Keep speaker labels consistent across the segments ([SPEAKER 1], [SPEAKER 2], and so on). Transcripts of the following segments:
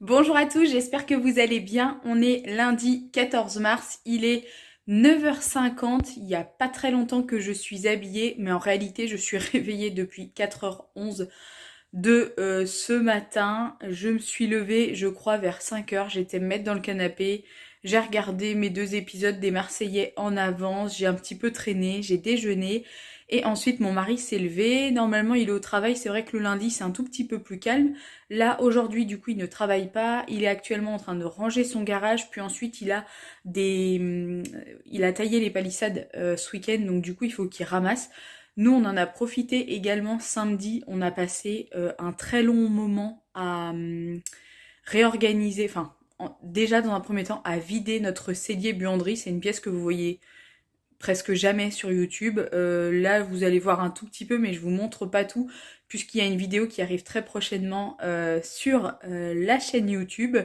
[SPEAKER 1] Bonjour à tous, j'espère que vous allez bien. On est lundi 14 mars, il est 9h50. Il n'y a pas très longtemps que je suis habillée, mais en réalité je suis réveillée depuis 4h11 de ce matin. Je me suis levée, je crois, vers 5h. J'étais me mettre dans le canapé. J'ai regardé mes 2 épisodes des Marseillais en avance. J'ai un petit peu traîné, j'ai déjeuné. Et ensuite, mon mari s'est levé. Normalement, il est au travail. C'est vrai que le lundi, c'est un tout petit peu plus calme. Là, aujourd'hui, du coup, il ne travaille pas. Il est actuellement en train de ranger son garage. Puis ensuite, il a taillé les palissades ce week-end. Donc, du coup, il faut qu'il ramasse. Nous, on en a profité également samedi. On a passé un très long moment à réorganiser, déjà dans un premier temps, à vider notre cellier buanderie. C'est une pièce que vous voyez presque jamais sur YouTube. Là, vous allez voir un tout petit peu, mais je vous montre pas tout, puisqu'il y a une vidéo qui arrive très prochainement sur la chaîne YouTube.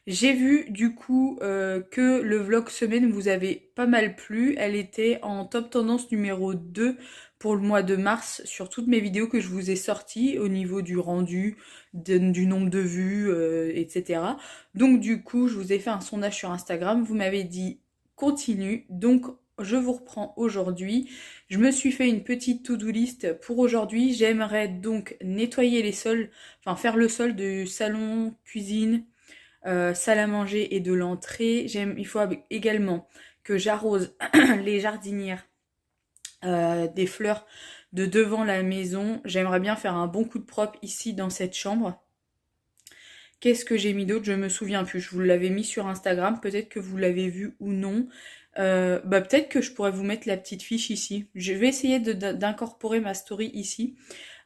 [SPEAKER 1] J'ai vu du coup que le vlog semaine vous avait pas mal plu. Elle était en top tendance numéro 2 pour le mois de mars sur toutes mes vidéos que je vous ai sorties au niveau du rendu, du nombre de vues, etc. Donc du coup, je vous ai fait un sondage sur Instagram. Vous m'avez dit continue. Donc je vous reprends aujourd'hui. Je me suis fait une petite to-do list pour aujourd'hui. J'aimerais donc nettoyer les sols, enfin faire le sol du salon, cuisine, salle à manger et de l'entrée. Il faut également que j'arrose les jardinières des fleurs de devant la maison. J'aimerais bien faire un bon coup de propre ici dans cette chambre. Qu'est-ce que j'ai mis d'autre? Je me souviens plus. Je vous l'avais mis sur Instagram. Peut-être que vous l'avez vu ou non. Peut-être que je pourrais vous mettre la petite fiche ici. Je vais essayer d'incorporer ma story ici.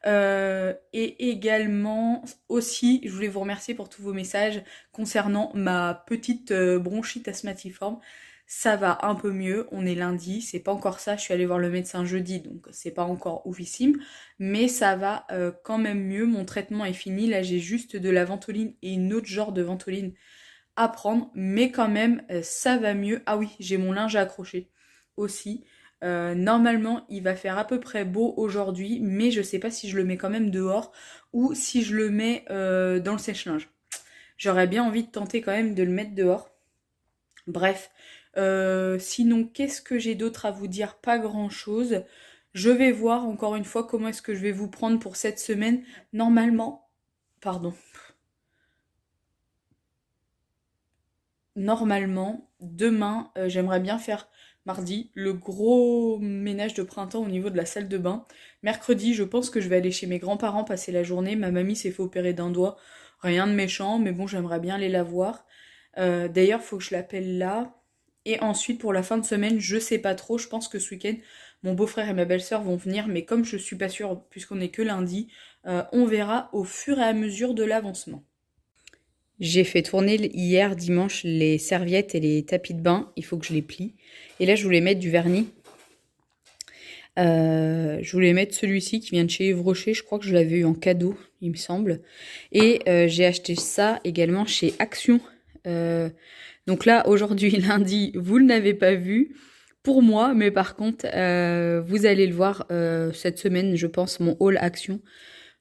[SPEAKER 1] Et également aussi, je voulais vous remercier pour tous vos messages concernant ma petite bronchite asthmatiforme. Ça va un peu mieux, on est lundi, c'est pas encore ça, je suis allée voir le médecin jeudi, donc c'est pas encore oufissime, mais ça va quand même mieux, mon traitement est fini, là j'ai juste de la ventoline et une autre genre de ventoline à prendre, mais quand même ça va mieux. Ah oui, j'ai mon linge à accrocher aussi. Normalement, il va faire à peu près beau aujourd'hui, mais je sais pas si je le mets quand même dehors ou si je le mets dans le sèche-linge. J'aurais bien envie de tenter quand même de le mettre dehors. Bref, sinon, qu'est-ce que j'ai d'autre à vous dire? Pas grand-chose. Je vais voir encore une fois comment est-ce que je vais vous prendre pour cette semaine. Normalement, pardon. Normalement, demain, j'aimerais bien faire mardi le gros ménage de printemps au niveau de la salle de bain. Mercredi, je pense que je vais aller chez mes grands-parents passer la journée. Ma mamie s'est fait opérer d'un doigt. Rien de méchant, mais bon, j'aimerais bien aller la voir. D'ailleurs, faut que je l'appelle là. Et ensuite, pour la fin de semaine, je sais pas trop. Je pense que ce week-end, mon beau-frère et ma belle-sœur vont venir. Mais comme je suis pas sûre, puisqu'on est que lundi, on verra au fur et à mesure de l'avancement. J'ai fait tourner hier dimanche les serviettes et les tapis de bain. Il faut que je les plie. Et là, je voulais mettre du vernis. Je voulais mettre celui-ci qui vient de chez Yves Rocher. Je crois que je l'avais eu en cadeau, il me semble. Et j'ai acheté ça également chez Action. Donc là, aujourd'hui, lundi, vous ne l'avez pas vu pour moi. Mais par contre, vous allez le voir cette semaine, je pense, mon haul Action.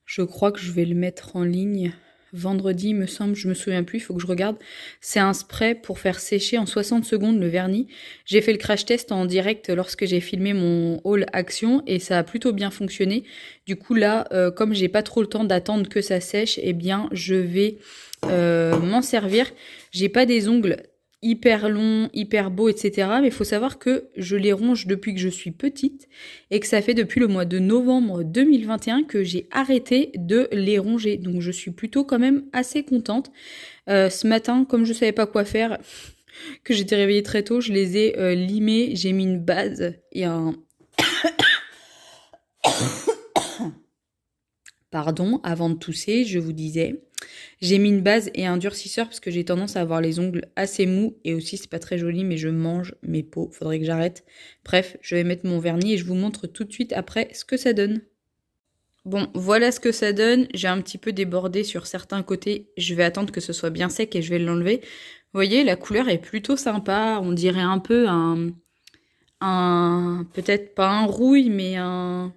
[SPEAKER 1] Je crois que je vais le mettre en ligne vendredi, il me semble, je me souviens plus, il faut que je regarde. C'est un spray pour faire sécher en 60 secondes le vernis. J'ai fait le crash test en direct lorsque j'ai filmé mon haul Action et ça a plutôt bien fonctionné. Du coup là, comme j'ai pas trop le temps d'attendre que ça sèche, eh bien je vais m'en servir. J'ai pas des ongles hyper longs, hyper beaux, etc. Mais il faut savoir que je les ronge depuis que je suis petite et que ça fait depuis le mois de novembre 2021 que j'ai arrêté de les ronger. Donc je suis plutôt quand même assez contente. Ce matin, comme je savais pas quoi faire, que j'étais réveillée très tôt, je les ai limés. J'ai mis une base et un... Pardon, avant de tousser, je vous disais... J'ai mis une base et un durcisseur parce que j'ai tendance à avoir les ongles assez mous et aussi c'est pas très joli mais je mange mes peaux, faudrait que j'arrête. Bref, je vais mettre mon vernis et je vous montre tout de suite après ce que ça donne. Bon, voilà ce que ça donne. J'ai un petit peu débordé sur certains côtés. Je vais attendre que ce soit bien sec et je vais l'enlever. Vous voyez, la couleur est plutôt sympa. On dirait un peu peut-être pas un rouille mais un...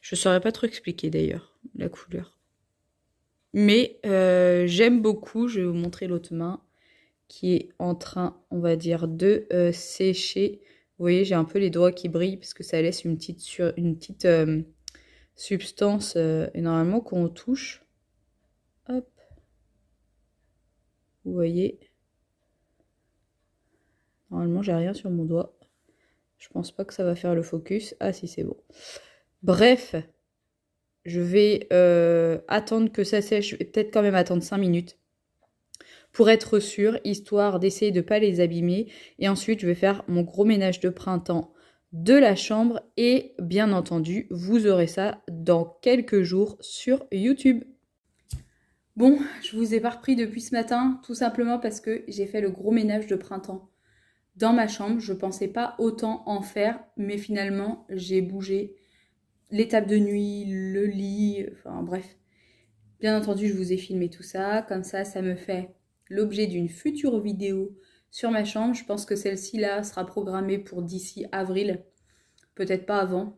[SPEAKER 1] Je saurais pas trop expliquer d'ailleurs la couleur. Mais j'aime beaucoup, je vais vous montrer l'autre main, qui est en train, on va dire, de sécher. Vous voyez, j'ai un peu les doigts qui brillent parce que ça laisse une petite substance. Et normalement, quand on touche, hop, vous voyez, normalement, j'ai rien sur mon doigt. Je pense pas que ça va faire le focus. Ah si, c'est bon. Bref, je vais attendre que ça sèche. Je vais peut-être quand même attendre 5 minutes pour être sûre, histoire d'essayer de ne pas les abîmer. Et ensuite, je vais faire mon gros ménage de printemps de la chambre. Et bien entendu, vous aurez ça dans quelques jours sur YouTube. Bon, je vous ai pas repris depuis ce matin, tout simplement parce que j'ai fait le gros ménage de printemps dans ma chambre. Je pensais pas autant en faire, mais finalement, j'ai bougé les tables de nuit, le lit, enfin bref. Bien entendu, je vous ai filmé tout ça. Comme ça me fait l'objet d'une future vidéo sur ma chambre. Je pense que celle-ci là sera programmée pour d'ici avril, peut-être pas avant,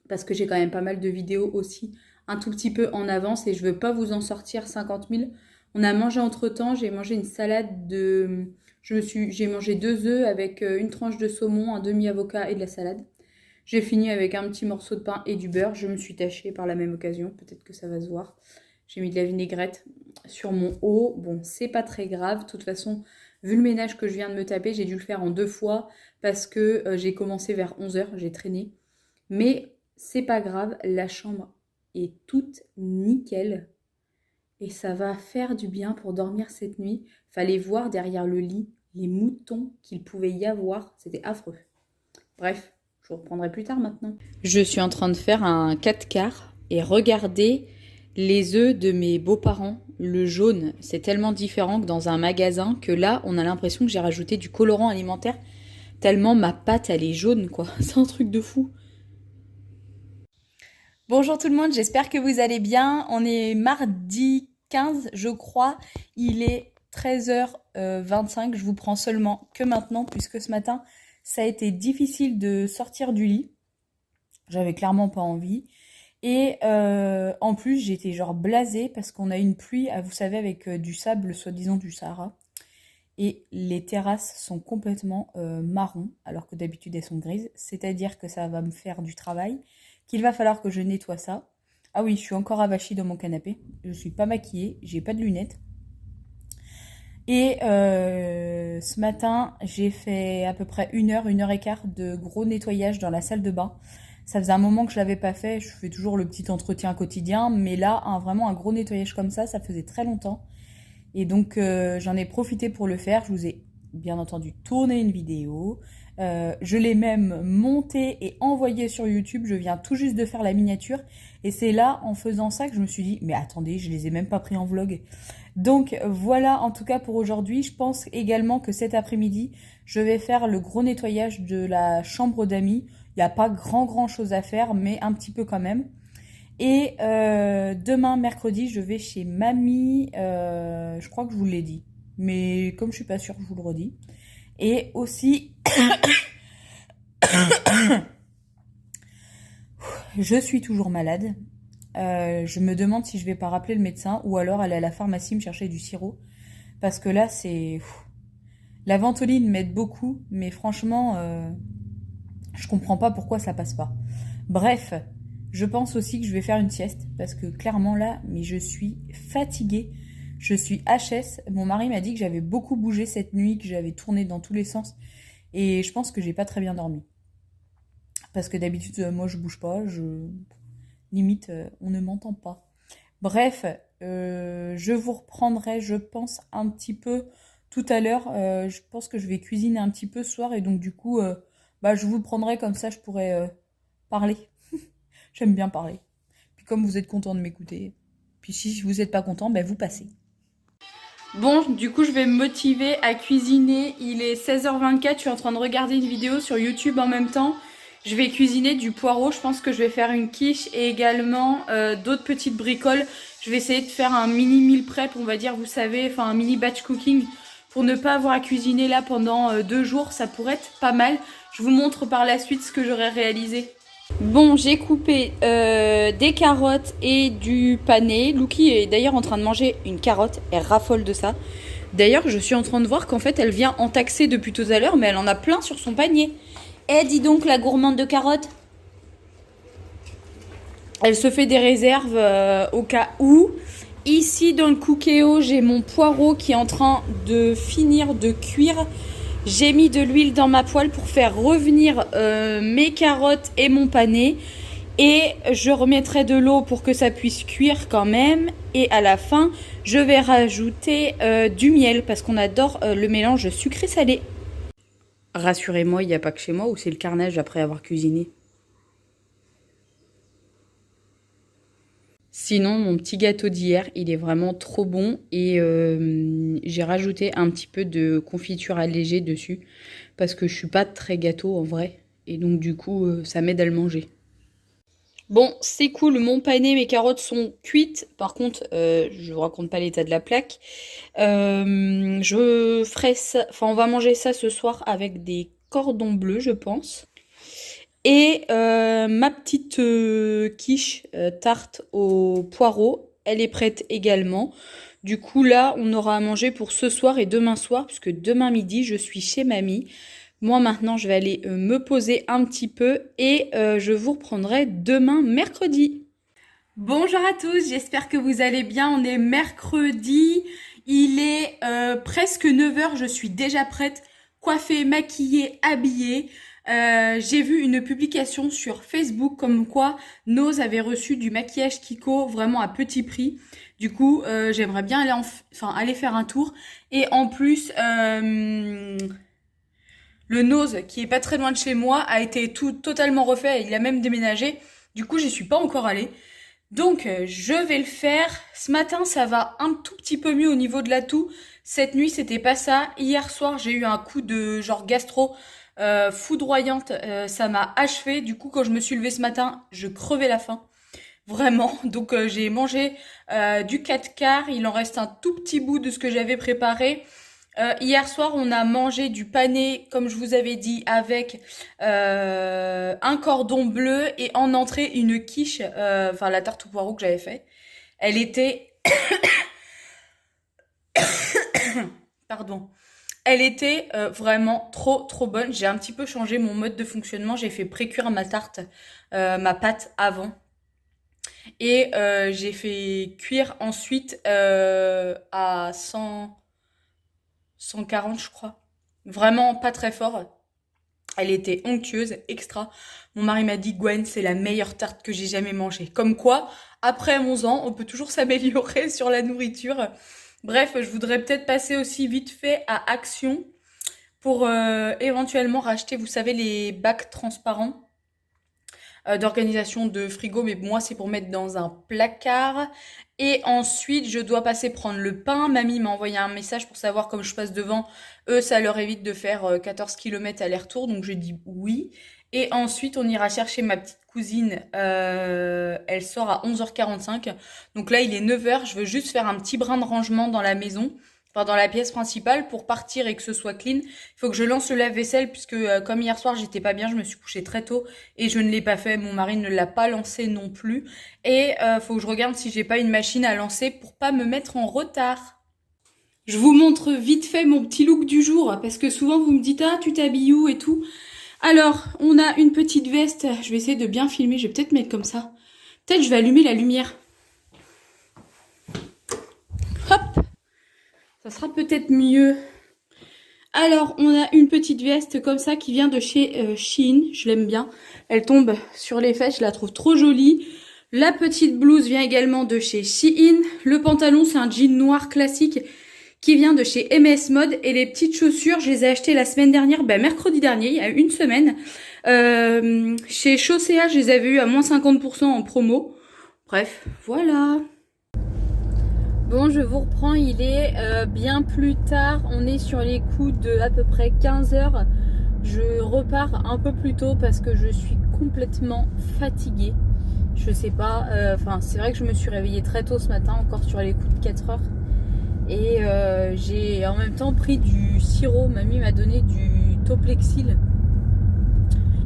[SPEAKER 1] parce que j'ai quand même pas mal de vidéos aussi un tout petit peu en avance et je veux pas vous en sortir 50 000. On a mangé entre-temps, j'ai mangé une salade de... J'ai mangé 2 œufs avec une tranche de saumon, un demi-avocat et de la salade. J'ai fini avec un petit morceau de pain et du beurre. Je me suis tachée par la même occasion, peut-être que ça va se voir. J'ai mis de la vinaigrette sur mon haut. Bon, c'est pas très grave. De toute façon, vu le ménage que je viens de me taper, j'ai dû le faire en 2 fois parce que j'ai commencé vers 11 h, j'ai traîné. Mais c'est pas grave, la chambre est toute nickel. Et ça va faire du bien pour dormir cette nuit. Fallait voir derrière le lit les moutons qu'il pouvait y avoir. C'était affreux. Bref, je vous reprendrai plus tard maintenant. Je suis en train de faire un 4 quarts et regardez les œufs de mes beaux-parents. Le jaune, c'est tellement différent que dans un magasin que là, on a l'impression que j'ai rajouté du colorant alimentaire tellement ma pâte, elle est jaune, quoi. C'est un truc de fou. Bonjour tout le monde, j'espère que vous allez bien. On est mardi 15, je crois. Il est 13h25. Je vous prends seulement que maintenant, puisque ce matin, ça a été difficile de sortir du lit. J'avais clairement pas envie. Et en plus, j'étais genre blasée parce qu'on a une pluie, vous savez, avec du sable, soi-disant du Sahara. Et les terrasses sont complètement marron, alors que d'habitude elles sont grises. C'est-à-dire que ça va me faire du travail, qu'il va falloir que je nettoie ça. Ah oui, je suis encore avachie dans mon canapé. Je suis pas maquillée, j'ai pas de lunettes. Et ce matin, j'ai fait à peu près 1 heure et quart de gros nettoyage dans la salle de bain. Ça faisait un moment que je l'avais pas fait. Je fais toujours le petit entretien quotidien, mais là, vraiment un gros nettoyage comme ça faisait très longtemps. Et donc, j'en ai profité pour le faire. Je vous ai bien entendu tourné une vidéo. Je l'ai même montée et envoyée sur YouTube. Je viens tout juste de faire la miniature. Et c'est là, en faisant ça, que je me suis dit, mais attendez, je les ai même pas pris en vlog. Donc, voilà, en tout cas, pour aujourd'hui. Je pense également que cet après-midi, je vais faire le gros nettoyage de la chambre d'amis. Il n'y a pas grand chose à faire, mais un petit peu quand même. Et demain, mercredi, je vais chez mamie. Je crois que je vous l'ai dit. Mais comme je suis pas sûre, je vous le redis. Et aussi, je suis toujours malade. Je me demande si je vais pas rappeler le médecin ou alors aller à la pharmacie me chercher du sirop. Parce que là, c'est... La ventoline m'aide beaucoup, mais franchement, je comprends pas pourquoi ça passe pas. Bref, je pense aussi que je vais faire une sieste parce que clairement là, mais je suis fatiguée. Je suis HS. Mon mari m'a dit que j'avais beaucoup bougé cette nuit, que j'avais tourné dans tous les sens. Et je pense que j'ai pas très bien dormi. Parce que d'habitude, moi je bouge pas. Limite, on ne m'entend pas. Bref, je vous reprendrai, je pense, un petit peu tout à l'heure. Je pense que je vais cuisiner un petit peu ce soir. Et donc du coup, je vous prendrai comme ça, je pourrai parler. J'aime bien parler. Puis comme vous êtes content de m'écouter, puis si vous n'êtes pas content, vous passez. Bon, du coup, je vais me motiver à cuisiner. Il est 16h24, je suis en train de regarder une vidéo sur YouTube en même temps. Je vais cuisiner du poireau, je pense que je vais faire une quiche et également d'autres petites bricoles. Je vais essayer de faire un mini meal prep, on va dire, vous savez, enfin un mini batch cooking pour ne pas avoir à cuisiner là pendant 2 jours. Ça pourrait être pas mal. Je vous montre par la suite ce que j'aurais réalisé. Bon, j'ai coupé des carottes et du panais. Lucky est d'ailleurs en train de manger une carotte, elle raffole de ça. D'ailleurs, je suis en train de voir qu'en fait, elle vient entaxer depuis tout à l'heure, mais elle en a plein sur son panier. Eh, dis donc, la gourmande de carottes. Elle se fait des réserves au cas où. Ici, dans le cookéo, j'ai mon poireau qui est en train de finir de cuire. J'ai mis de l'huile dans ma poêle pour faire revenir mes carottes et mon panais. Et je remettrai de l'eau pour que ça puisse cuire quand même. Et à la fin, je vais rajouter du miel parce qu'on adore le mélange sucré-salé. Rassurez-moi, il n'y a pas que chez moi où c'est le carnage après avoir cuisiné. Sinon, mon petit gâteau d'hier, il est vraiment trop bon et j'ai rajouté un petit peu de confiture allégée dessus parce que je suis pas très gâteau en vrai et donc du coup, ça m'aide à le manger. Bon, c'est cool, mon panais, mes carottes sont cuites. Par contre, je vous raconte pas l'état de la plaque. Je ferai ça, enfin, on va manger ça ce soir avec des cordons bleus, je pense. Et ma petite quiche tarte au poireau, elle est prête également. Du coup, là, on aura à manger pour ce soir et demain soir, puisque demain midi, je suis chez mamie. Moi, maintenant, je vais aller me poser un petit peu et je vous reprendrai demain, mercredi. Bonjour à tous, j'espère que vous allez bien. On est mercredi, il est presque 9 heures, je suis déjà prête, coiffée, maquillée, habillée. J'ai vu une publication sur Facebook comme quoi Nose avait reçu du maquillage Kiko vraiment à petit prix. Du coup, j'aimerais bien aller faire un tour. Et en plus, le Nose, qui est pas très loin de chez moi, a été totalement refait. Il a même déménagé. Du coup, j'y suis pas encore allée. Donc, je vais le faire. Ce matin, ça va un tout petit peu mieux au niveau de la toux. Cette nuit, c'était pas ça. Hier soir, j'ai eu un coup de genre gastro foudroyante. Ça m'a achevé. Du coup, quand je me suis levée ce matin, je crevais la faim. Vraiment. Donc, j'ai mangé du 4 quarts. Il en reste un tout petit bout de ce que j'avais préparé. Hier soir, on a mangé du panais, comme je vous avais dit, avec un cordon bleu et en entrée une quiche, enfin la tarte au poireau que j'avais fait. Elle était, pardon, elle était vraiment trop bonne. J'ai un petit peu changé mon mode de fonctionnement. J'ai fait pré-cuire ma tarte, ma pâte avant. Et j'ai fait cuire ensuite à 140 je crois. Vraiment pas très fort. Elle était onctueuse, extra. Mon mari m'a dit, Gwen, c'est la meilleure tarte que j'ai jamais mangée. Comme quoi, après 11 ans, on peut toujours s'améliorer sur la nourriture. Bref, je voudrais peut-être passer aussi vite fait à Action pour éventuellement racheter, vous savez, les bacs transparents d'organisation de frigo, mais moi c'est pour mettre dans un placard. Et ensuite, je dois passer prendre le pain. Mamie m'a envoyé un message pour savoir comme je passe devant, eux, ça leur évite de faire 14 km aller-retour. Donc, je dis oui. Et ensuite, on ira chercher ma petite cousine. Elle sort à 11h45. Donc là, il est 9h. Je veux juste faire un petit brin de rangement dans la maison. Enfin, dans la pièce principale pour partir et que ce soit clean. Il faut que je lance le lave-vaisselle puisque comme hier soir, j'étais pas bien. Je me suis couchée très tôt et je ne l'ai pas fait. Mon mari ne l'a pas lancé non plus. Et faut que je regarde si j'ai pas une machine à lancer pour pas me mettre en retard. Je vous montre vite fait mon petit look du jour parce que souvent vous me dites ah tu t'habilles où et tout. Alors on a une petite veste, je vais essayer de bien filmer, je vais peut-être mettre comme ça. Peut-être je vais allumer la lumière. Hop, ça sera peut-être mieux. Alors on a une petite veste comme ça qui vient de chez Shein, je l'aime bien. Elle tombe sur les fesses, je la trouve trop jolie. La petite blouse vient également de chez Shein. Le pantalon, c'est un jean noir classique qui vient de chez MS Mode. Et les petites chaussures, je les ai achetées la semaine dernière, mercredi dernier, il y a une semaine. Chez Chaussea, je les avais eues à moins 50% en promo. Bref, voilà. Bon, je vous reprends, il est bien plus tard. On est sur les coups de à peu près 15 heures. Je repars un peu plus tôt parce que je suis complètement fatiguée. Je sais pas, c'est vrai que je me suis réveillée très tôt ce matin, encore sur les coups de 4 heures. Et j'ai en même temps pris du sirop. Mamie m'a donné du Toplexil.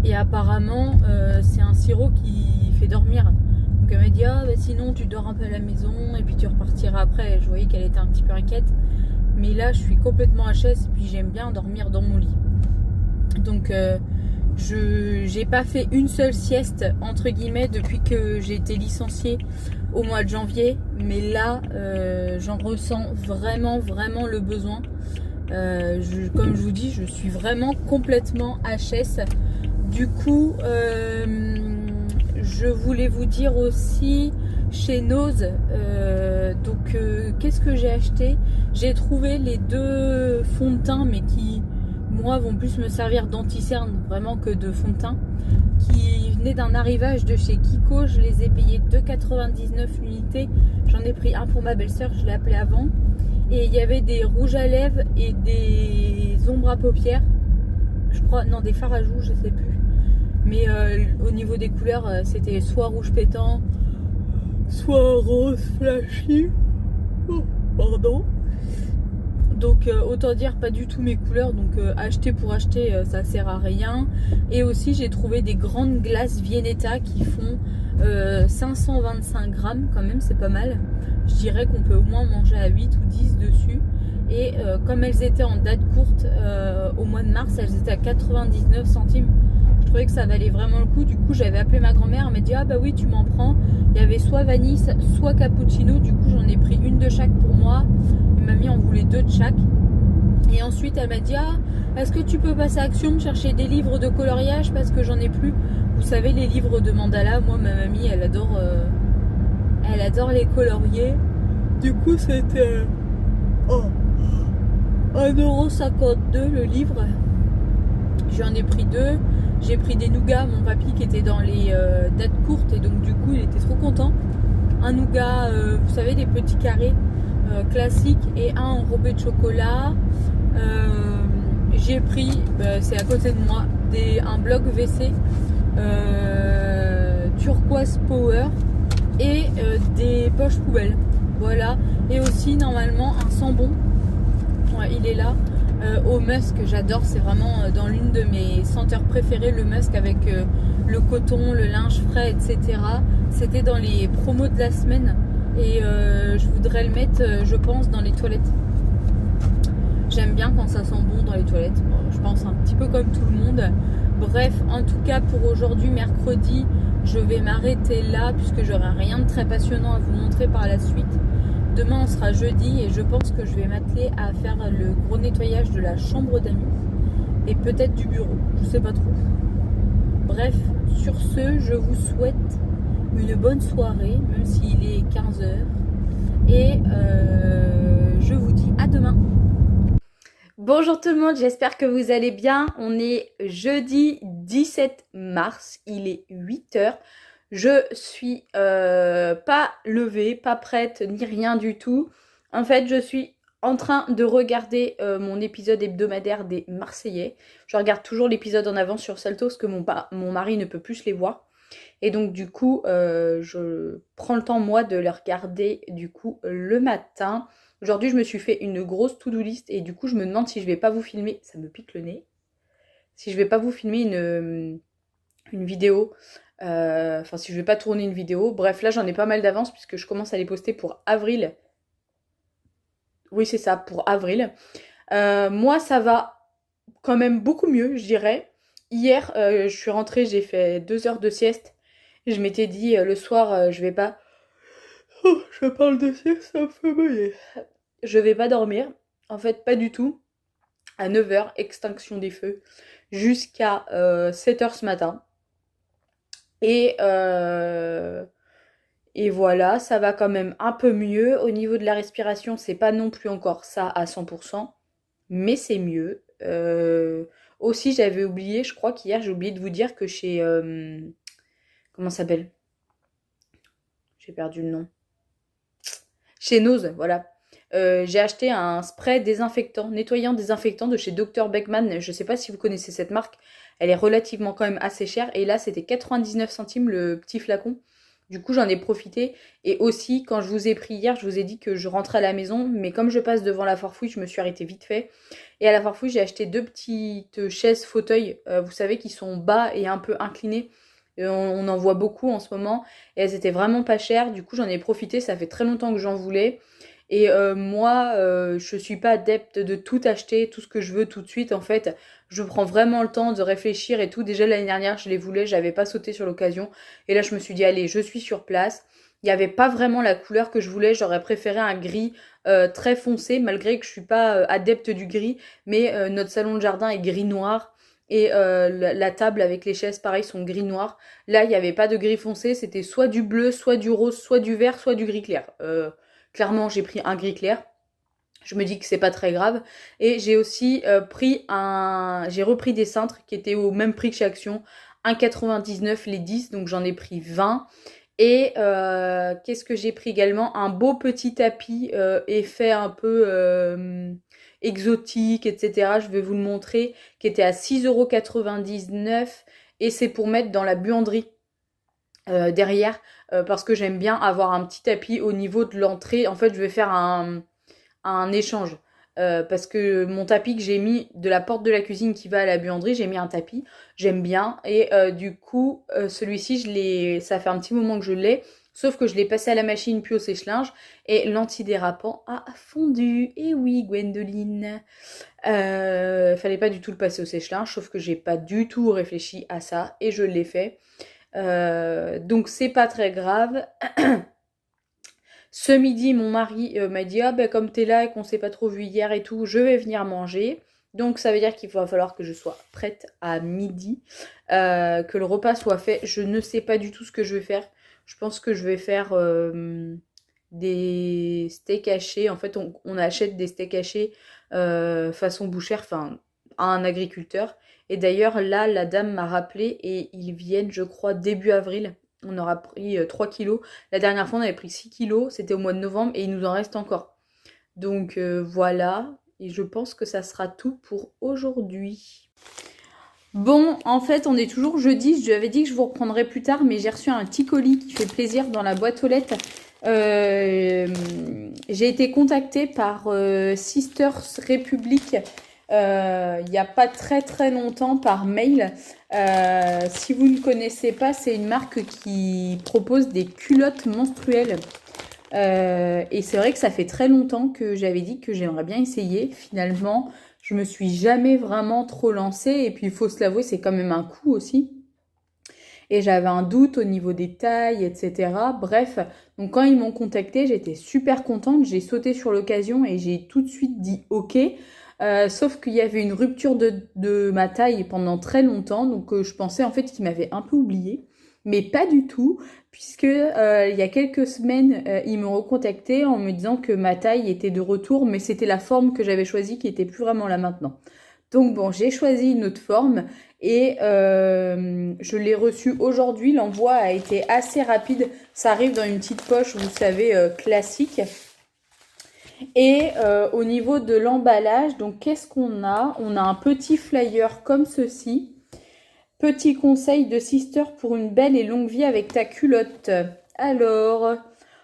[SPEAKER 2] Et apparemment, c'est un sirop qui fait dormir. Donc elle m'a dit, ah bah sinon tu dors un peu à la maison et puis tu repartiras après. Je voyais qu'elle était un petit peu inquiète. Mais là, je suis complètement HS et puis j'aime bien dormir dans mon lit. Donc j'ai pas fait une seule sieste entre guillemets depuis que j'ai été licenciée au mois de janvier. Mais là, j'en ressens vraiment le besoin. Comme je vous dis, je suis vraiment complètement HS. Du coup, je voulais vous dire aussi chez Nose, qu'est-ce que j'ai acheté? J'ai trouvé les 2 fonds de teint, mais qui, moi, vont plus me servir d'anti-cerne vraiment que de fond de teint, qui venaient d'un arrivage de chez Kiko. Je les ai payés 2,99 l'unité. J'en ai pris un pour ma belle-sœur, je l'ai appelé avant. Et il y avait des rouges à lèvres et des ombres à paupières. Je crois, non, des fards à joues, je sais plus. Mais au niveau des couleurs, c'était soit rouge pétant, soit rose flashy. Oh, pardon. Donc autant dire pas du tout mes couleurs. Donc acheter pour acheter, ça sert à rien. Et aussi j'ai trouvé des grandes glaces Viennetta qui font 525 grammes quand même, c'est pas mal. Je dirais qu'on peut au moins manger à 8 ou 10 dessus. Et comme elles étaient en date courte au mois de mars, elles étaient à 99 centimes. Je trouvais que ça valait vraiment le coup. Du coup j'avais appelé ma grand-mère, elle m'a dit ah bah oui tu m'en prends. Il y avait soit vanille soit cappuccino. Du coup j'en ai pris une de chaque pour moi. Et mamie en voulait 2 de chaque. Et ensuite elle m'a dit ah est-ce que tu peux passer à Action me chercher des livres de coloriage parce que j'en ai plus. Vous savez les livres de mandala, moi ma mamie elle adore les colorier. Du coup c'était 1,52€ le livre. J'en ai pris 2. J'ai pris des nougats, mon papy qui était dans les dates courtes et donc du coup il était trop content. Un nougat, vous savez, des petits carrés classiques et un enrobé de chocolat. J'ai pris, c'est à côté de moi, un bloc WC turquoise power et des poches poubelles. Voilà. Et aussi normalement un sambon. Ouais, il est là. Au musk, j'adore, c'est vraiment dans l'une de mes senteurs préférées, le musk avec le coton, le linge frais, etc. C'était dans les promos de la semaine et je voudrais le mettre, je pense, dans les toilettes. J'aime bien quand ça sent bon dans les toilettes. Bon, je pense un petit peu comme tout le monde. Bref, en tout cas pour aujourd'hui, mercredi, je vais m'arrêter là puisque j'aurai rien de très passionnant à vous montrer par la suite. Demain on sera jeudi et je pense que je vais m'atteler à faire le gros nettoyage de la chambre d'amis et peut-être du bureau, je sais pas trop. Bref, sur ce, je vous souhaite une bonne soirée, même s'il est 15h. Et je vous dis à demain.
[SPEAKER 1] Bonjour tout le monde, j'espère que vous allez bien. On est jeudi 17 mars, il est 8h. Je suis pas levée, pas prête, ni rien du tout. En fait, je suis en train de regarder mon épisode hebdomadaire des Marseillais. Je regarde toujours l'épisode en avance sur Salto parce que mon mari ne peut plus les voir. Et donc du coup, je prends le temps moi de les regarder du coup le matin. Aujourd'hui, je me suis fait une grosse to-do list et du coup, je me demande si je vais pas vous filmer, ça me pique le nez, si je vais pas vous filmer une vidéo, enfin si je vais pas tourner une vidéo. Bref, là, j'en ai pas mal d'avance puisque je commence à les poster pour avril. Oui, c'est ça, pour avril. Moi, ça va quand même beaucoup mieux, je dirais. Hier, je suis rentrée, j'ai fait 2 heures de sieste. Je m'étais dit, le soir, je vais pas... Oh, je parle de sieste, ça me fait mouiller. Je vais pas dormir. En fait, pas du tout. À 9h, extinction des feux. Jusqu'à 7h ce matin. Et voilà, ça va quand même un peu mieux. Au niveau de la respiration, c'est pas non plus encore ça à 100%. Mais c'est mieux. Aussi, j'avais oublié, je crois qu'hier, j'ai oublié de vous dire que chez... comment ça s'appelle? J'ai perdu le nom. Chez Nose, voilà. J'ai acheté un spray désinfectant, nettoyant désinfectant de chez Dr Beckman. Je sais pas si vous connaissez cette marque. Elle est relativement quand même assez chère. Et là, c'était 99 centimes le petit flacon. Du coup, j'en ai profité. Et aussi, quand je vous ai pris hier, je vous ai dit que je rentrais à la maison. Mais comme je passe devant la Farfouille, je me suis arrêtée vite fait. Et à la Farfouille, j'ai acheté 2 petites chaises fauteuils, vous savez, qui sont bas et un peu inclinées. On en voit beaucoup en ce moment. Et elles étaient vraiment pas chères. Du coup, j'en ai profité. Ça fait très longtemps que j'en voulais. Et moi, je suis pas adepte de tout acheter, tout ce que je veux tout de suite. En fait, je prends vraiment le temps de réfléchir et tout. Déjà l'année dernière, je les voulais, j'avais pas sauté sur l'occasion. Et là, je me suis dit, allez, je suis sur place. Il n'y avait pas vraiment la couleur que je voulais. J'aurais préféré un gris très foncé, malgré que je suis pas adepte du gris. Mais notre salon de jardin est gris noir. Et la table avec les chaises, pareil, sont gris noir. Là, il n'y avait pas de gris foncé. C'était soit du bleu, soit du rose, soit du vert, soit du gris clair. Clairement, j'ai pris un gris clair. Je me dis que c'est pas très grave. Et j'ai aussi j'ai repris des cintres qui étaient au même prix que chez Action. 1,99 les 10, donc j'en ai pris 20. Et qu'est-ce que j'ai pris également? Un beau petit tapis effet un peu exotique, etc. Je vais vous le montrer, qui était à 6,99 €. Et c'est pour mettre dans la buanderie derrière, parce que j'aime bien avoir un petit tapis au niveau de l'entrée. En fait, je vais faire un échange. Parce que mon tapis que j'ai mis de la porte de la cuisine qui va à la buanderie, j'ai mis un tapis, j'aime bien. Et du coup, celui-ci, ça fait un petit moment que je l'ai. Sauf que je l'ai passé à la machine puis au sèche-linge. Et l'antidérapant a fondu. Et oui, Gwendoline. Fallait pas du tout le passer au sèche-linge. Sauf que j'ai pas du tout réfléchi à ça. Et je l'ai fait. Donc c'est pas très grave. Ce midi, mon mari m'a dit ah ben comme t'es là et qu'on s'est pas trop vu hier et tout, je vais venir manger. Donc ça veut dire qu'il va falloir que je sois prête à midi, que le repas soit fait. Je ne sais pas du tout ce que je vais faire. Je pense que je vais faire des steaks hachés. En fait, on achète des steaks hachés façon bouchère, enfin à un agriculteur. Et d'ailleurs là, la dame m'a rappelé et ils viennent, je crois, début avril. On aura pris 3 kilos. La dernière fois, on avait pris 6 kilos. C'était au mois de novembre et il nous en reste encore. Donc voilà. Et je pense que ça sera tout pour aujourd'hui. Bon, en fait, on est toujours jeudi. Je lui avais dit que je vous reprendrai plus tard, mais j'ai reçu un petit colis qui fait plaisir dans la boîte aux lettres. J'ai été contactée par Sisters Republic il n'y a pas très très longtemps par mail. Si vous ne connaissez pas, c'est une marque qui propose des culottes menstruelles. Et c'est vrai que ça fait très longtemps que j'avais dit que j'aimerais bien essayer. Finalement, je me suis jamais vraiment trop lancée. Et puis, il faut se l'avouer, c'est quand même un coût aussi. Et j'avais un doute au niveau des tailles, etc. Bref, donc quand ils m'ont contactée, j'étais super contente. J'ai sauté sur l'occasion et j'ai tout de suite dit OK. Sauf qu'il y avait une rupture de ma taille pendant très longtemps. Donc je pensais en fait qu'ils m'avaient un peu oubliée. Mais pas du tout, puisque il y a quelques semaines, ils m'ont recontacté en me disant que ma taille était de retour, mais c'était la forme que j'avais choisie qui était plus vraiment là maintenant. Donc bon, j'ai choisi une autre forme et je l'ai reçue aujourd'hui. L'envoi a été assez rapide. Ça arrive dans une petite poche, vous savez, classique. Et au niveau de l'emballage, donc qu'est-ce qu'on a? On a un petit flyer comme ceci. Petit conseil de Sister pour une belle et longue vie avec ta culotte. Alors,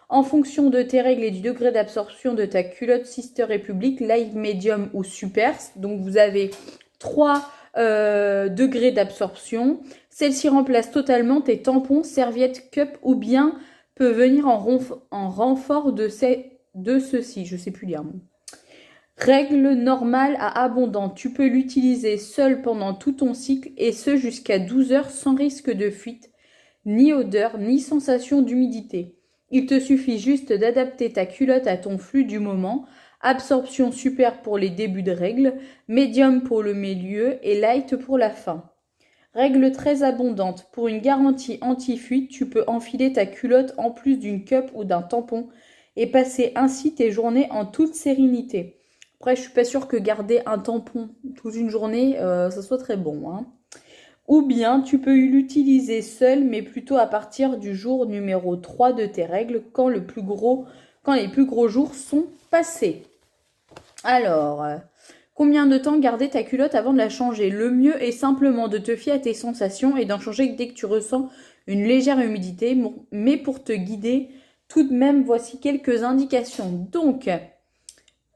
[SPEAKER 1] en fonction de tes règles et du degré d'absorption de ta culotte Sister Republic, light, medium ou super, donc vous avez 3 degrés d'absorption. Celle-ci remplace totalement tes tampons, serviettes, cups ou bien peut venir en renfort de ceci. Je sais plus lire. Règle normale à abondante. Tu peux l'utiliser seul pendant tout ton cycle et ce jusqu'à 12 heures sans risque de fuite, ni odeur, ni sensation d'humidité. Il te suffit juste d'adapter ta culotte à ton flux du moment. Absorption super pour les débuts de règles, médium pour le milieu et light pour la fin. Règle très abondante. Pour une garantie anti-fuite, tu peux enfiler ta culotte en plus d'une cup ou d'un tampon et passer ainsi tes journées en toute sérénité. Après, je suis pas sûre que garder un tampon toute une journée, ça soit très bon. Hein. Ou bien, tu peux l'utiliser seul, mais plutôt à partir du jour numéro 3 de tes règles, quand les plus gros jours sont passés. Alors,
[SPEAKER 2] Combien de temps garder ta culotte avant de la changer? Le mieux est simplement de te fier à tes sensations et d'en changer dès que tu ressens une légère humidité. Mais pour te guider, tout de même, voici quelques indications. Donc,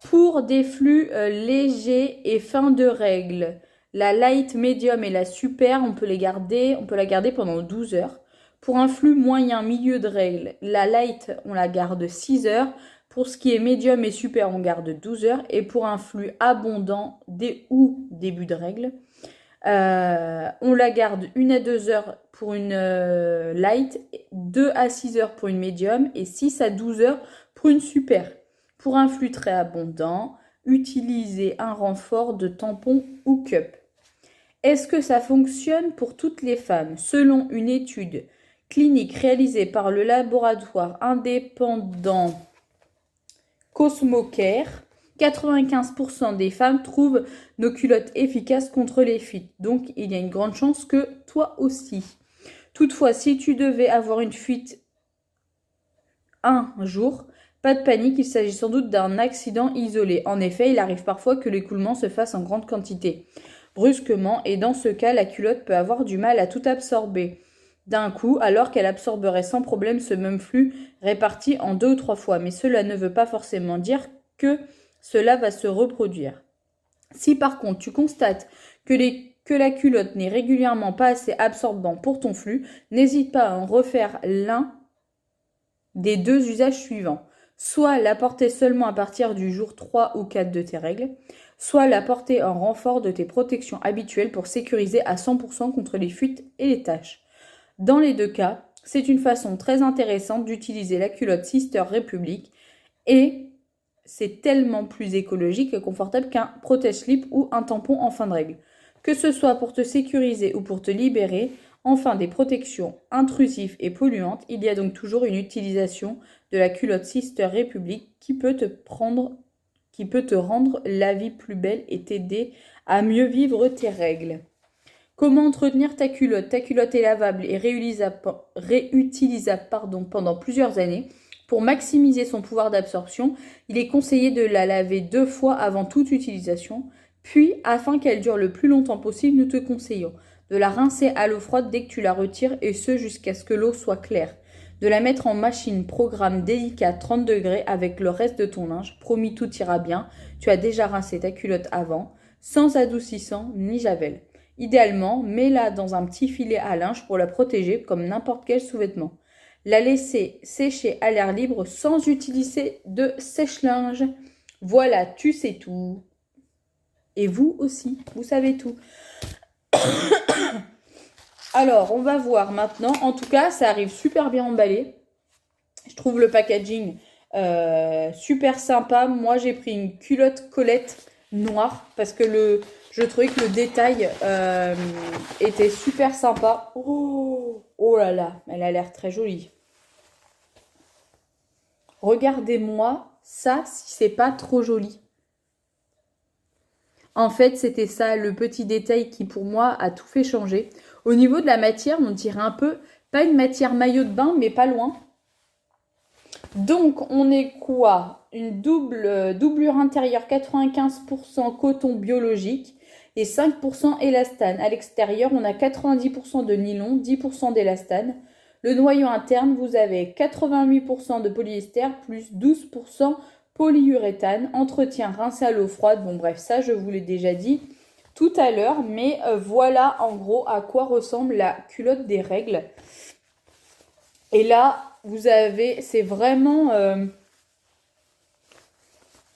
[SPEAKER 2] pour des flux légers et fins de règle, la light, medium et la super, on peut la garder pendant 12 heures. Pour un flux moyen, milieu de règle, la light, on la garde 6 heures. Pour ce qui est médium et super, on garde 12 heures. Et pour un flux abondant ou début de règle, on la garde 1 à 2 heures pour une light, 2 à 6 heures pour une médium et 6 à 12 heures pour une super. Pour un flux très abondant, utilisez un renfort de tampon ou cup. Est-ce que ça fonctionne pour toutes les femmes? Selon une étude clinique réalisée par le laboratoire indépendant Cosmocare, 95% des femmes trouvent nos culottes efficaces contre les fuites. Donc, il y a une grande chance que toi aussi. Toutefois, si tu devais avoir une fuite un jour, pas de panique, il s'agit sans doute d'un accident isolé. En effet, il arrive parfois que l'écoulement se fasse en grande quantité, brusquement, et dans ce cas, la culotte peut avoir du mal à tout absorber d'un coup, alors qu'elle absorberait sans problème ce même flux réparti en 2 ou 3 fois. Mais cela ne veut pas forcément dire que cela va se reproduire. Si par contre tu constates que la culotte n'est régulièrement pas assez absorbant pour ton flux, n'hésite pas à en refaire l'un des 2 usages suivants. Soit la porter seulement à partir du jour 3 ou 4 de tes règles, soit la porter en renfort de tes protections habituelles pour sécuriser à 100% contre les fuites et les taches. Dans les 2 cas, c'est une façon très intéressante d'utiliser la culotte Sister Republic et c'est tellement plus écologique et confortable qu'un protège-slip ou un tampon en fin de règle. Que ce soit pour te sécuriser ou pour te libérer, enfin des protections intrusives et polluantes, il y a donc toujours une utilisation de la culotte Sister Republic qui peut te rendre la vie plus belle et t'aider à mieux vivre tes règles. Comment entretenir ta culotte? Ta culotte est lavable et réutilisable pendant plusieurs années. Pour maximiser son pouvoir d'absorption, il est conseillé de la laver 2 fois avant toute utilisation. Puis, afin qu'elle dure le plus longtemps possible, nous te conseillons de la rincer à l'eau froide dès que tu la retires et ce jusqu'à ce que l'eau soit claire. De la mettre en machine programme délicat 30 degrés avec le reste de ton linge. Promis, tout ira bien. Tu as déjà rincé ta culotte avant, sans adoucissant ni javel. Idéalement, mets-la dans un petit filet à linge pour la protéger comme n'importe quel sous-vêtement. La laisser sécher à l'air libre sans utiliser de sèche-linge. Voilà, tu sais tout. Et vous aussi, vous savez tout. Alors, on va voir maintenant. En tout cas, ça arrive super bien emballé. Je trouve le packaging super sympa. Moi, j'ai pris une culotte Colette noire parce que je trouvais que le détail était super sympa. Oh là là, elle a l'air très jolie. Regardez-moi ça si c'est pas trop joli. En fait, c'était ça, le petit détail qui pour moi a tout fait changer. Au niveau de la matière, on dirait un peu, pas une matière maillot de bain, mais pas loin. Donc, on est quoi? Une doublure intérieure 95% coton biologique et 5% élastane. À l'extérieur, on a 90% de nylon, 10% d'élastane. Le noyau interne, vous avez 88% de polyester plus 12% polyuréthane. Entretien rincé à l'eau froide. Bon bref, ça je vous l'ai déjà dit tout à l'heure. Mais voilà en gros à quoi ressemble la culotte des règles. Et là, vous avez, c'est vraiment...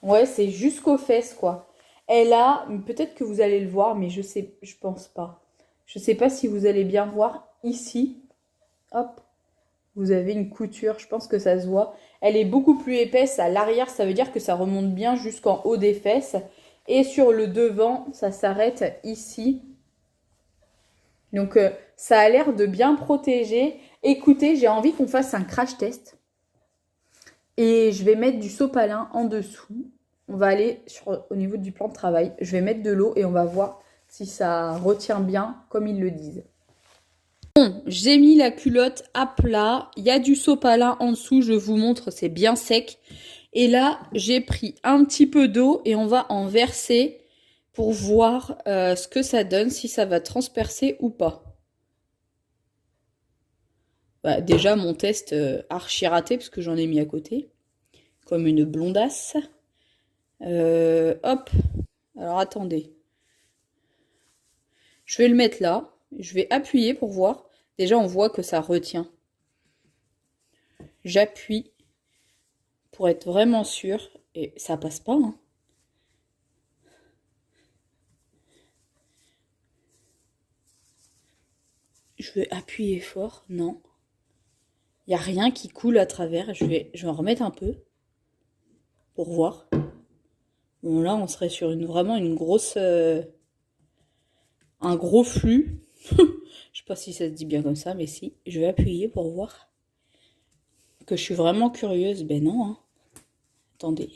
[SPEAKER 2] ouais, c'est jusqu'aux fesses quoi. Elle a, peut-être que vous allez le voir, mais je pense pas. Je sais pas si vous allez bien voir ici. Hop, vous avez une couture, je pense que ça se voit. Elle est beaucoup plus épaisse à l'arrière, ça veut dire que ça remonte bien jusqu'en haut des fesses. Et sur le devant, ça s'arrête ici. Donc, ça a l'air de bien protéger. Écoutez, j'ai envie qu'on fasse un crash test. Et je vais mettre du sopalin en dessous. On va aller au niveau du plan de travail. Je vais mettre de l'eau et on va voir si ça retient bien comme ils le disent. Bon, j'ai mis la culotte à plat. Il y a du sopalin en dessous, je vous montre, c'est bien sec. Et là, j'ai pris un petit peu d'eau et on va en verser pour voir ce que ça donne, si ça va transpercer ou pas. Bah, déjà, mon test archi raté, parce que j'en ai mis à côté, comme une blondasse. Hop, alors attendez. Je vais le mettre là, je vais appuyer pour voir. Déjà, on voit que ça retient. J'appuie pour être vraiment sûr, et ça passe pas, hein. Je vais appuyer fort, non. Il n'y a rien qui coule à travers. Je vais en remettre un peu pour voir. Bon, là, on serait sur vraiment une grosse... un gros flux. Je sais pas si ça se dit bien comme ça, mais si. Je vais appuyer pour voir. Que je suis vraiment curieuse. Ben non, hein. Attendez.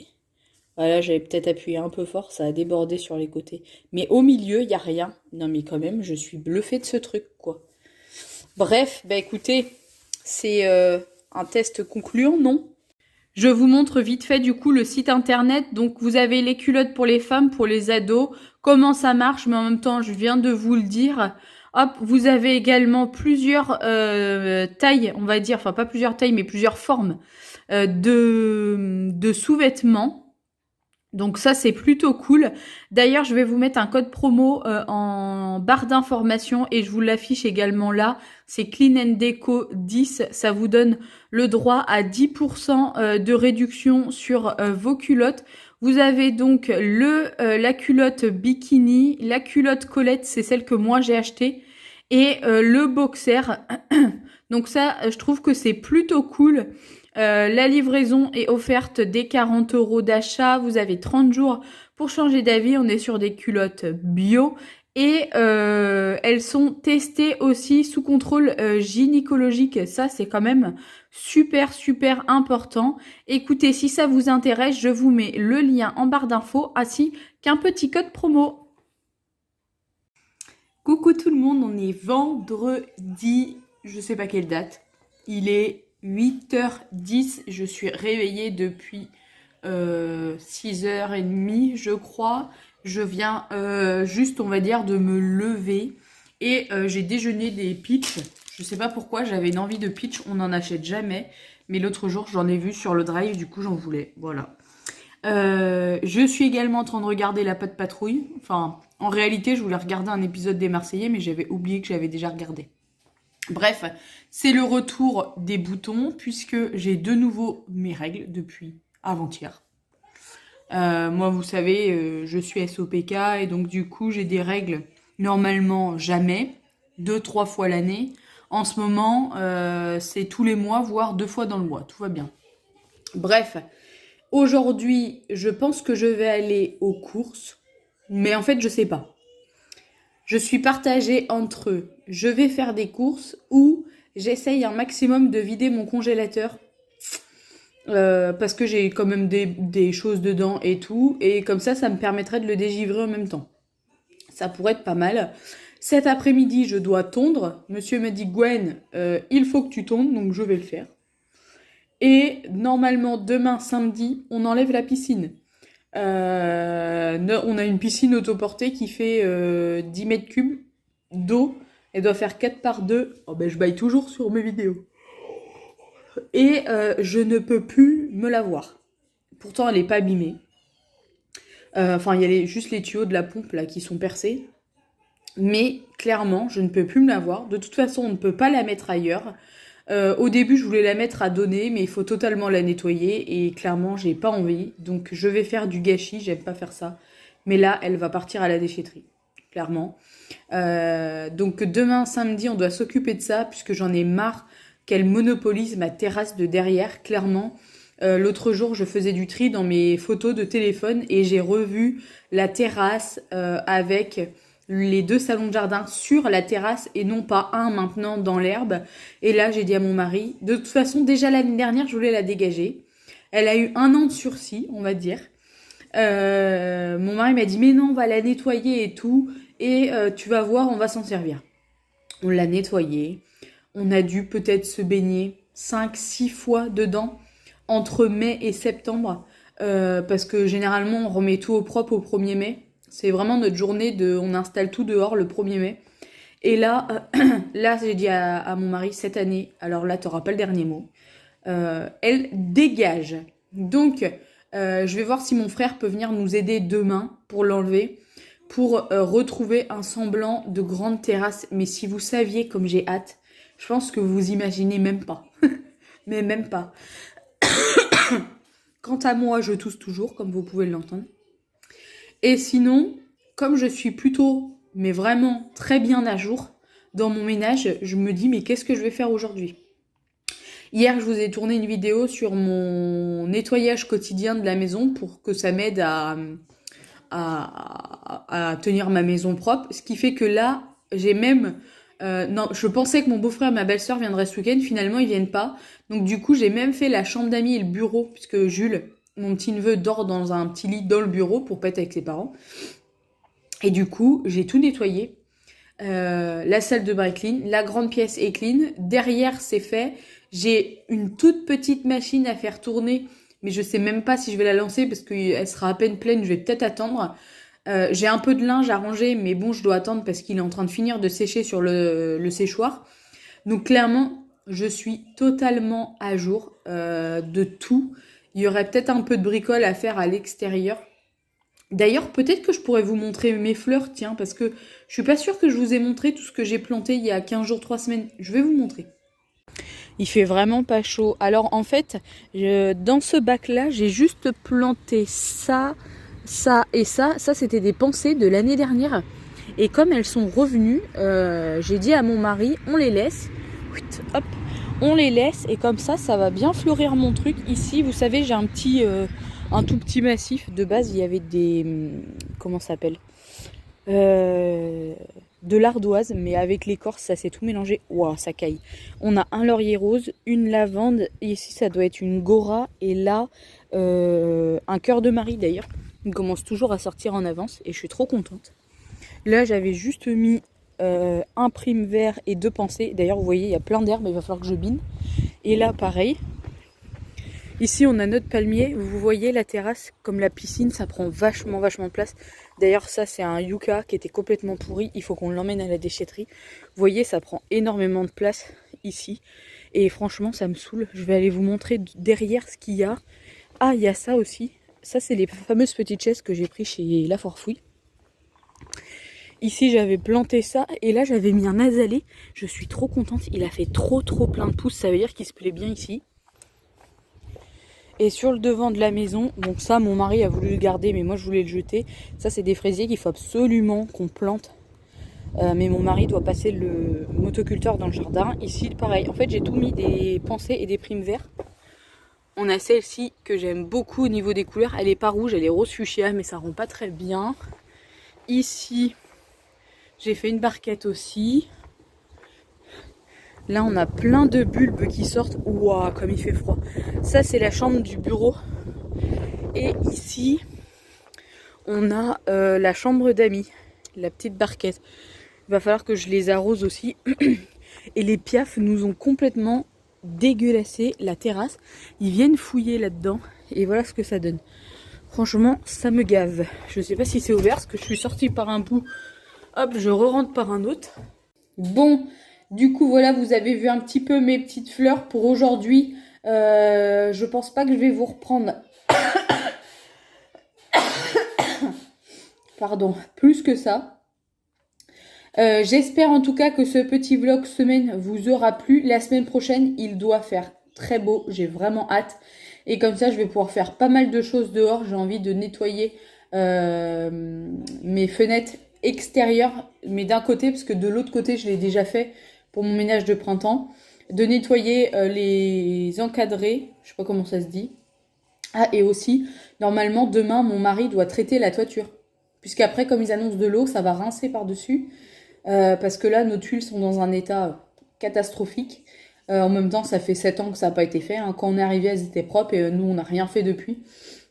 [SPEAKER 2] Voilà, j'avais peut-être appuyé un peu fort, ça a débordé sur les côtés. Mais au milieu, il n'y a rien. Non, mais quand même, je suis bluffée de ce truc, quoi. Bref, bah écoutez, c'est un test concluant, non? Je vous montre vite fait du coup le site internet. Donc vous avez les culottes pour les femmes, pour les ados, comment ça marche, mais en même temps je viens de vous le dire. Hop, vous avez également plusieurs tailles, on va dire, enfin pas plusieurs tailles, mais plusieurs formes de sous-vêtements. Donc ça c'est plutôt cool. D'ailleurs je vais vous mettre un code promo en barre d'information et je vous l'affiche également là. C'est Clean and Deco 10. Ça vous donne le droit à 10% de réduction sur vos culottes. Vous avez donc la culotte bikini, la culotte Colette, c'est celle que moi j'ai achetée, et le boxer. Donc ça je trouve que c'est plutôt cool. La livraison est offerte dès 40 € d'achat. Vous avez 30 jours pour changer d'avis. On est sur des culottes bio. Et elles sont testées aussi sous contrôle gynécologique. Ça, c'est quand même super, super important. Écoutez, si ça vous intéresse, je vous mets le lien en barre d'infos ainsi qu'un petit code promo. Coucou tout le monde, on est vendredi, je sais pas quelle date. Il est 8h10, je suis réveillée depuis 6h30 je crois. Je viens juste, on va dire, de me lever et j'ai déjeuné des peach. Je sais pas pourquoi, j'avais une envie de peach, on n'en achète jamais. Mais l'autre jour, j'en ai vu sur le drive, du coup j'en voulais, voilà. Je suis également en train de regarder La Patte Patrouille. Enfin, en réalité, je voulais regarder un épisode des Marseillais, mais j'avais oublié que j'avais déjà regardé. Bref, c'est le retour des boutons puisque j'ai de nouveau mes règles depuis avant-hier. Moi, vous savez, je suis SOPK et donc du coup, j'ai des règles normalement jamais, 2-3 fois l'année. En ce moment, c'est tous les mois, voire 2 fois dans le mois. Tout va bien. Bref, aujourd'hui, je pense que je vais aller aux courses, mais en fait, je sais pas. Je suis partagée entre je vais faire des courses ou j'essaye un maximum de vider mon congélateur parce que j'ai quand même des choses dedans et tout. Et comme ça me permettrait de le dégivrer en même temps. Ça pourrait être pas mal. Cet après-midi, je dois tondre. Monsieur m'a dit, Gwen, il faut que tu tondes, donc je vais le faire. Et normalement, demain, samedi, on enlève la piscine. On a une piscine autoportée qui fait 10 mètres cubes d'eau. Elle doit faire 4 par 2. Oh ben, je baille toujours sur mes vidéos. Et je ne peux plus me la voir. Pourtant, elle n'est pas abîmée. Enfin, il y a juste les tuyaux de la pompe là qui sont percés. Mais clairement, je ne peux plus me la voir. De toute façon, on ne peut pas la mettre ailleurs. Au début, je voulais la mettre à donner, mais il faut totalement la nettoyer. Et clairement, j'ai pas envie. Donc, je vais faire du gâchis. J'aime pas faire ça. Mais là, elle va partir à la déchetterie. Clairement. Donc, demain, samedi, on doit s'occuper de ça, puisque j'en ai marre qu'elle monopolise ma terrasse de derrière. Clairement. L'autre jour, je faisais du tri dans mes photos de téléphone et j'ai revu la terrasse avec les 2 salons de jardin sur la terrasse et non pas un maintenant dans l'herbe. Et là, j'ai dit à mon mari, de toute façon, déjà l'année dernière, je voulais la dégager. Elle a eu 1 an de sursis, on va dire. Mon mari m'a dit, mais non, on va la nettoyer et tout. Et tu vas voir, on va s'en servir. On l'a nettoyée. On a dû peut-être se baigner 5-6 fois dedans entre mai et septembre. Parce que généralement, on remet tout au propre au 1er mai.
[SPEAKER 1] C'est vraiment notre journée on installe tout dehors le 1er mai. Et là, là j'ai dit à mon mari, cette année, alors là, t'auras pas le dernier mot, elle dégage. Donc, je vais voir si mon frère peut venir nous aider demain pour l'enlever, pour retrouver un semblant de grande terrasse. Mais si vous saviez comme j'ai hâte, je pense que vous imaginez même pas. Mais même pas. Quant à moi, je tousse toujours, comme vous pouvez l'entendre. Et sinon, comme je suis plutôt, mais vraiment très bien à jour dans mon ménage, je me dis, mais qu'est-ce que je vais faire aujourd'hui? Hier, je vous ai tourné une vidéo sur mon nettoyage quotidien de la maison pour que ça m'aide à tenir ma maison propre. Ce qui fait que là, j'ai même... non, je pensais que mon beau-frère et ma belle-sœur viendraient ce week-end. Finalement, ils viennent pas. Donc du coup, j'ai même fait la chambre d'amis et le bureau, puisque Jules, mon petit-neveu, dort dans un petit lit dans le bureau pour pas être avec ses parents. Et du coup, j'ai tout nettoyé. La salle de bain est clean, la grande pièce est clean. Derrière, c'est fait. J'ai une toute petite machine à faire tourner, mais je sais même pas si je vais la lancer parce qu'elle sera à peine pleine. Je vais peut-être attendre. J'ai un peu de linge à ranger, mais bon, je dois attendre parce qu'il est en train de finir de sécher sur le séchoir. Donc clairement, je suis totalement à jour de tout. Il y aurait peut-être un peu de bricole à faire à l'extérieur. D'ailleurs, peut-être que je pourrais vous montrer mes fleurs, tiens, parce que je suis pas sûre que je vous ai montré tout ce que j'ai planté il y a 15 jours, 3 semaines. Je vais vous montrer. Il fait vraiment pas chaud. Alors en fait, dans ce bac-là, j'ai juste planté ça, ça et ça. Ça, c'était des pensées de l'année dernière. Et comme elles sont revenues, j'ai dit à mon mari, on les laisse. Hop, on les laisse et comme ça va bien fleurir mon truc. Ici, vous savez, j'ai un tout petit massif. De base, il y avait des... Comment ça s'appelle de l'ardoise, mais avec l'écorce, ça s'est tout mélangé. Waouh, ça caille. On a un laurier rose, une lavande. Ici, ça doit être une gora. Et là, un cœur de Marie d'ailleurs. Il commence toujours à sortir en avance et je suis trop contente. Là, j'avais juste mis un prime vert et 2 pensées. D'ailleurs, vous voyez, il y a plein d'herbes, il va falloir que je bine. Et là, pareil. Ici, on a notre palmier. Vous voyez la terrasse, comme la piscine, ça prend vachement de place. D'ailleurs, ça, c'est un yucca qui était complètement pourri. Il faut qu'on l'emmène à la déchetterie. Vous voyez, ça prend énormément de place ici. Et franchement, ça me saoule. Je vais aller vous montrer derrière ce qu'il y a. Ah, il y a ça aussi. Ça, c'est les fameuses petites chaises que j'ai prises chez La Forfouille. Ici, j'avais planté ça. Et là, j'avais mis un azalée. Je suis trop contente. Il a fait trop plein de pousses. Ça veut dire qu'il se plaît bien ici. Et sur le devant de la maison, donc ça mon mari a voulu le garder mais moi je voulais le jeter. Ça c'est des fraisiers qu'il faut absolument qu'on plante. Mais mon mari doit passer le motoculteur dans le jardin. Ici pareil, en fait j'ai tout mis des pensées et des primes verts. On a celle-ci que j'aime beaucoup au niveau des couleurs. Elle est pas rouge, elle est rose fuchsia mais ça rend pas très bien. Ici j'ai fait une barquette aussi. Là, on a plein de bulbes qui sortent. Ouah, comme il fait froid. Ça, c'est la chambre du bureau. Et ici, on a la chambre d'amis. La petite barquette. Il va falloir que je les arrose aussi. Et les piafs nous ont complètement dégueulassé la terrasse. Ils viennent fouiller là-dedans. Et voilà ce que ça donne. Franchement, ça me gave. Je ne sais pas si c'est ouvert, parce que je suis sortie par un bout. Hop, je re-rentre par un autre. Bon... Du coup, voilà, vous avez vu un petit peu mes petites fleurs pour aujourd'hui. Je pense pas que je vais vous reprendre... Pardon, plus que ça. J'espère en tout cas que ce petit vlog semaine vous aura plu. La semaine prochaine, il doit faire très beau. J'ai vraiment hâte. Et comme ça, je vais pouvoir faire pas mal de choses dehors. J'ai envie de nettoyer mes fenêtres extérieures. Mais d'un côté, parce que de l'autre côté, je l'ai déjà fait pour mon ménage de printemps. De nettoyer les encadrés. Je sais pas comment ça se dit. Ah, et aussi, normalement, demain, mon mari doit traiter la toiture. Puisqu'après, comme ils annoncent de l'eau, ça va rincer par-dessus. Parce que là, nos tuiles sont dans un état catastrophique. En même temps, ça fait 7 ans que ça n'a pas été fait. Hein. Quand on est arrivé, elles étaient propres et nous, on n'a rien fait depuis.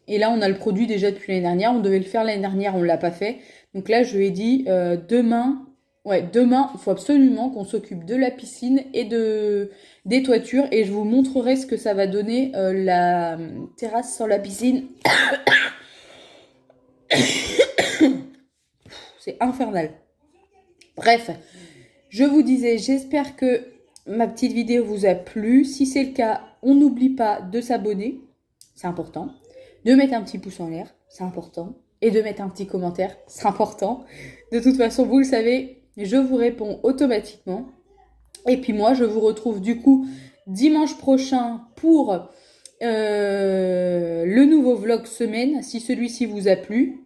[SPEAKER 1] Et là, on a le produit déjà depuis l'année dernière. On devait le faire l'année dernière, on ne l'a pas fait. Donc là, je lui ai dit, demain, il faut absolument qu'on s'occupe de la piscine et des toitures. Et je vous montrerai ce que ça va donner la terrasse sans la piscine.
[SPEAKER 2] c'est infernal. Bref, je vous disais, j'espère que ma petite vidéo vous a plu. Si c'est le cas, on n'oublie pas de s'abonner, c'est important. De mettre un petit pouce en l'air, c'est important. Et de mettre un petit commentaire, c'est important. De toute façon, vous le savez, je vous réponds automatiquement. Et puis moi, je vous retrouve du coup dimanche prochain pour le nouveau vlog semaine. Si celui-ci vous a plu,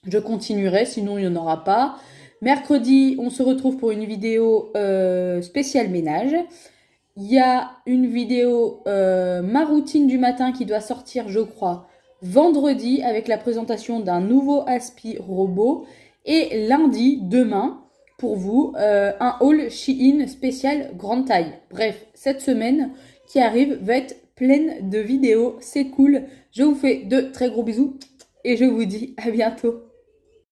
[SPEAKER 2] je continuerai, sinon il n'y en aura pas. Mercredi, on se retrouve pour une vidéo spéciale ménage. Il y a une vidéo ma routine du matin qui doit sortir, je crois, vendredi avec la présentation d'un nouveau Aspi robot. Et lundi, demain, pour vous, un haul Shein spécial grande taille. Bref, cette semaine qui arrive va être pleine de vidéos. C'est cool. Je vous fais de très gros bisous et je vous dis à bientôt.